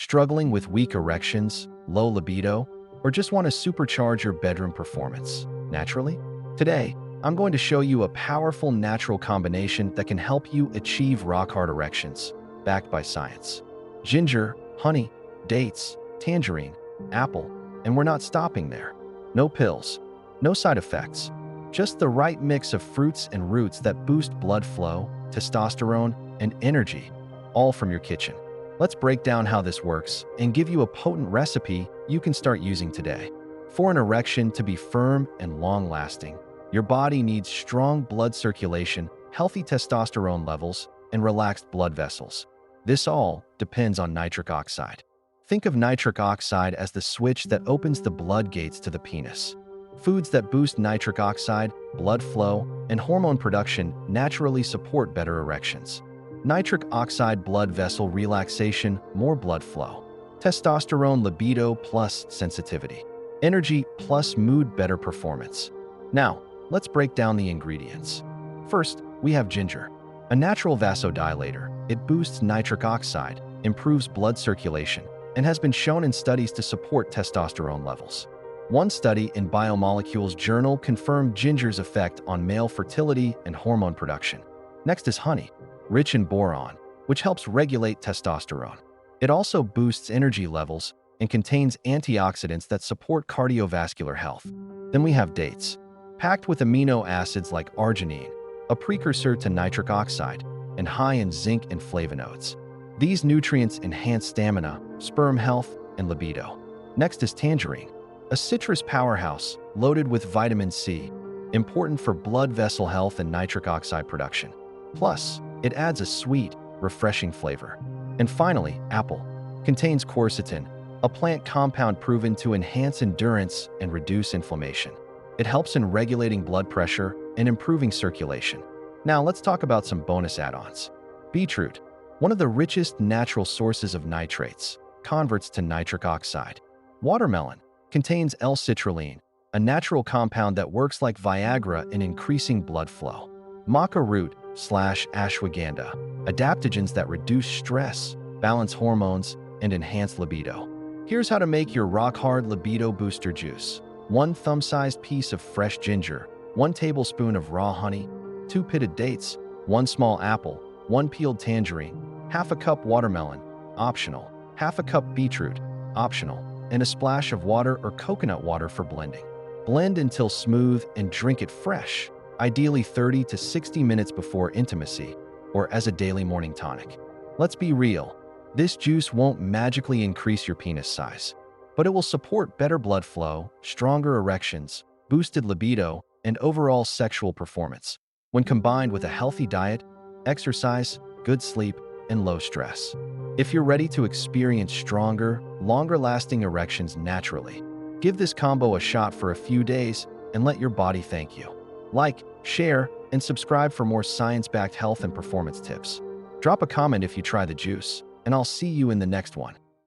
Struggling with weak erections, low libido, or just want to supercharge your bedroom performance naturally? Today, I'm going to show you a powerful natural combination that can help you achieve rock-hard erections, backed by science. Ginger, honey, dates, tangerine, apple, and we're not stopping there. No pills, no side effects, just the right mix of fruits and roots that boost blood flow, testosterone, and energy, all from your kitchen. Let's break down how this works and give you a potent recipe you can start using today. For an erection to be firm and long-lasting, your body needs strong blood circulation, healthy testosterone levels, and relaxed blood vessels. This all depends on nitric oxide. Think of nitric oxide as the switch that opens the blood gates to the penis. Foods that boost nitric oxide, blood flow, and hormone production naturally support better erections. Nitric oxide blood vessel relaxation, more blood flow. Testosterone libido plus sensitivity. Energy plus mood, better performance. Now, let's break down the ingredients. First, we have ginger, a natural vasodilator. It boosts nitric oxide, improves blood circulation, and has been shown in studies to support testosterone levels. One study in Biomolecules journal confirmed ginger's effect on male fertility and hormone production. Next is honey, rich in boron, which helps regulate testosterone. It also boosts energy levels and contains antioxidants that support cardiovascular health. Then we have dates, packed with amino acids like arginine, a precursor to nitric oxide, and high in zinc and flavonoids. These nutrients enhance stamina, sperm health, and libido. Next is tangerine, a citrus powerhouse loaded with vitamin C, important for blood vessel health and nitric oxide production. Plus, it adds a sweet, refreshing flavor. And finally, apple contains quercetin, a plant compound proven to enhance endurance and reduce inflammation. It helps in regulating blood pressure and improving circulation. Now let's talk about some bonus add-ons. Beetroot, one of the richest natural sources of nitrates, converts to nitric oxide. Watermelon contains L-citrulline, a natural compound that works like Viagra in increasing blood flow. Maca root / ashwagandha, adaptogens that reduce stress, balance hormones, and enhance libido. Here's how to make your rock-hard libido booster juice. 1 thumb-sized piece of fresh ginger, 1 tablespoon of raw honey, 2 pitted dates, 1 small apple, 1 peeled tangerine, half a cup watermelon, optional, half a cup beetroot, optional, and a splash of water or coconut water for blending. Blend until smooth and drink it fresh, ideally 30 to 60 minutes before intimacy or as a daily morning tonic. Let's be real, this juice won't magically increase your penis size, but it will support better blood flow, stronger erections, boosted libido, and overall sexual performance when combined with a healthy diet, exercise, good sleep, and low stress. If you're ready to experience stronger, longer-lasting erections naturally, give this combo a shot for a few days and let your body thank you. Like, share, and subscribe for more science-backed health and performance tips. Drop a comment if you try the juice, and I'll see you in the next one.